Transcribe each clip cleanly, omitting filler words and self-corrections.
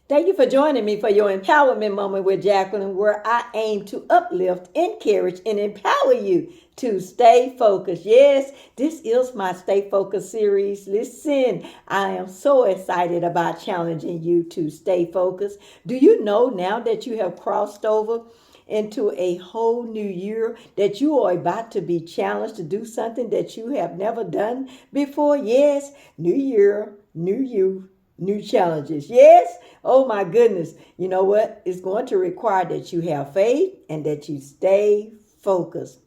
Thank you for joining me for your empowerment moment with Jacqueline, where I aim to uplift, encourage, and empower you to stay focused. Yes, this is my Stay Focused series. Listen, I am so excited about challenging you to stay focused. Do you know now that you have crossed over into a whole new year that you are about to be challenged to do something that you have never done before? Yes, new year, new you, new challenges. Yes. Oh my goodness. You know what? It's going to require that you have faith and that you stay focused.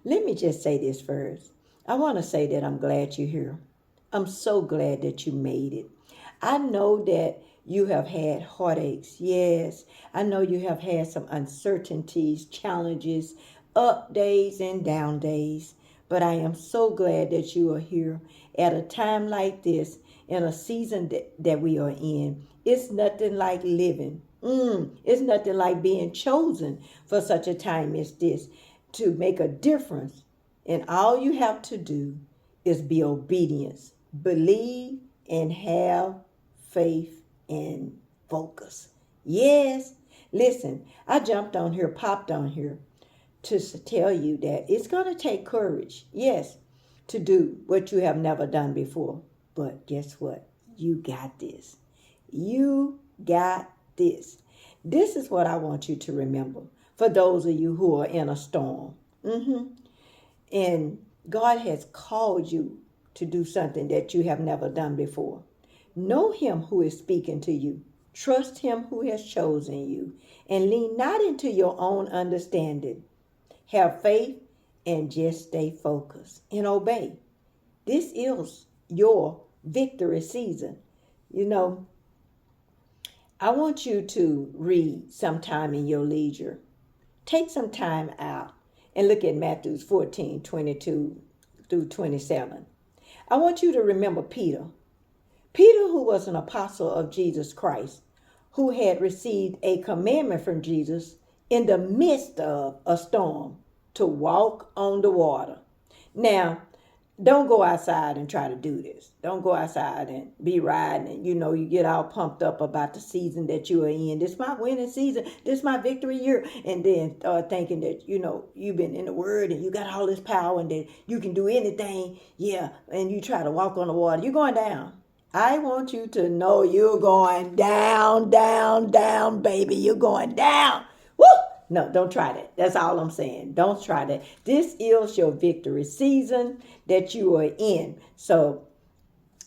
Let me just say this first. I want to say that I'm glad you're here. I'm so glad that you made it. I know that you have had heartaches. Yes, I know you have had some uncertainties, challenges, up days and down days. But I am so glad that you are here at a time like this, in a season that we are in. It's nothing like living. It's nothing like being chosen for such a time as this to make a difference. And all you have to do is be obedience, believe, and have faith and focus. Yes. Listen, I jumped on here, popped on here to tell you that it's going to take courage, yes, to do what you have never done before. But guess what? You got this. You got this. This is what I want you to remember for those of you who are in a storm. And God has called you to do something that you have never done before. Know him who is speaking to you. Trust him who has chosen you. And lean not into your own understanding. Have faith and just stay focused and obey. This is your victory season. You know, I want you to read sometime in your leisure. Take some time out and look at Matthew 14:22 through 27. I want you to remember Peter. Peter, who was an apostle of Jesus Christ, who had received a commandment from Jesus in the midst of a storm to walk on the water. Now, don't go outside and try to do this. Don't go outside and be riding and, you get all pumped up about the season that you are in. This is my winning season. This is my victory year. And then start thinking that, you've been in the word and you got all this power and that you can do anything. Yeah. And you try to walk on the water. You're going down. I want you to know you're going down, down, down, baby. You're going down. Woo! No, don't try that. That's all I'm saying. Don't try that. This is your victory season that you are in. So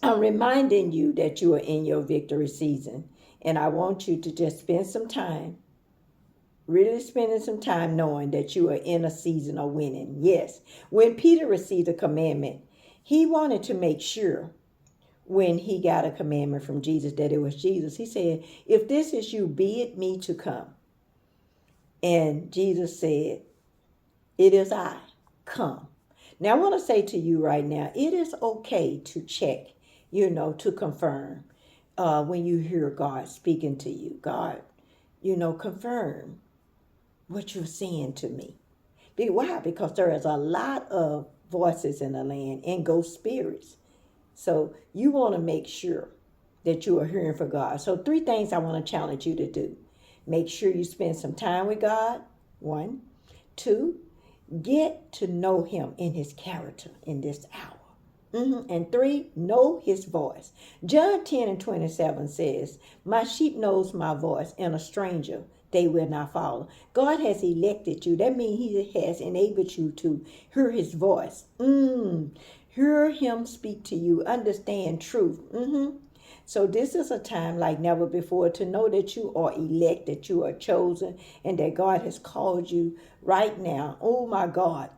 I'm reminding you that you are in your victory season. And I want you to just spend some time, really spending some time knowing that you are in a season of winning. Yes. When Peter received a commandment, he wanted to make sure when he got a commandment from Jesus that it was Jesus. He said, if this is you, bid me to come. And Jesus said, it is I, come. Now, I want to say to you right now, it is okay to check, to confirm when you hear God speaking to you. God, confirm what you're saying to me. Why? Because there is a lot of voices in the land and ghost spirits. So you want to make sure that you are hearing from God. So 3 things I want to challenge you to do. Make sure you spend some time with God. 1. 2, get to know him in his character in this hour. And 3, know his voice. John 10:27 says, my sheep knows my voice, and a stranger they will not follow. God has elected you. That means he has enabled you to hear his voice. Hear him speak to you. Understand truth. So this is a time like never before to know that you are elect, that you are chosen, and that God has called you right now, oh my God,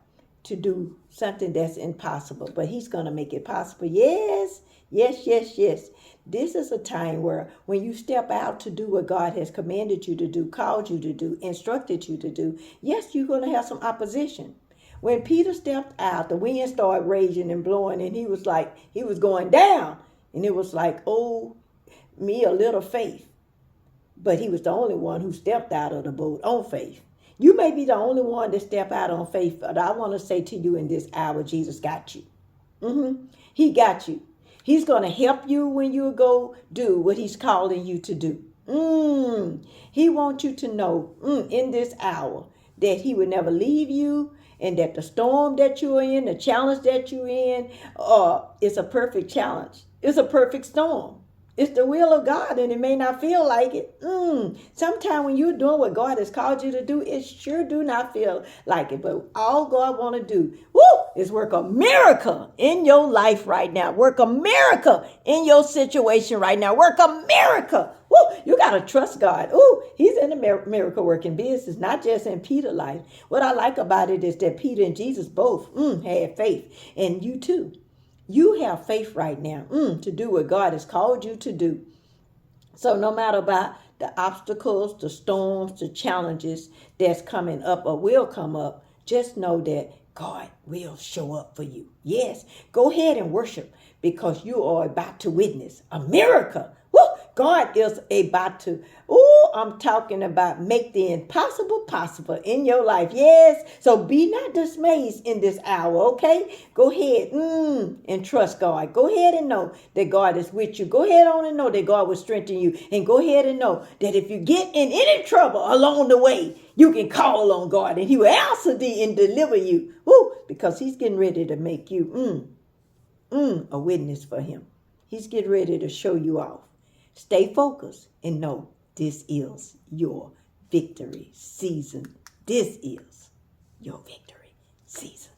to do something that's impossible. But he's going to make it possible. Yes, yes, yes, yes. This is a time where when you step out to do what God has commanded you to do, called you to do, instructed you to do, yes, you're going to have some opposition. When Peter stepped out, the wind started raging and blowing, and he was going down. And it was like, oh, me a little faith. But he was the only one who stepped out of the boat on faith. You may be the only one to step out on faith, but I want to say to you in this hour, Jesus got you. He got you. He's going to help you when you go do what he's calling you to do. He wants you to know in this hour that he will never leave you, and that the storm that you're in, the challenge that you're in, is a perfect challenge. It's a perfect storm. It's the will of God, and it may not feel like it. Sometimes when you're doing what God has called you to do, it sure do not feel like it. But all God want to do, is work a miracle in your life right now. Work a miracle in your situation right now. Work a miracle. You got to trust God. He's in the miracle working business, not just in Peter's life. What I like about it is that Peter and Jesus both had faith, and you too. You have faith right now to do what God has called you to do. So no matter about the obstacles, the storms, the challenges that's coming up or will come up, just know that God will show up for you. Yes, go ahead and worship, because you are about to witness a miracle. God is about to, I'm talking about make the impossible possible in your life. Yes, so be not dismayed in this hour, okay? Go ahead and trust God. Go ahead and know that God is with you. Go ahead on and know that God will strengthen you. And go ahead and know that if you get in any trouble along the way, you can call on God and he will answer thee and deliver you. Because he's getting ready to make you a witness for him. He's getting ready to show you off. Stay focused and know this is your victory season. This is your victory season.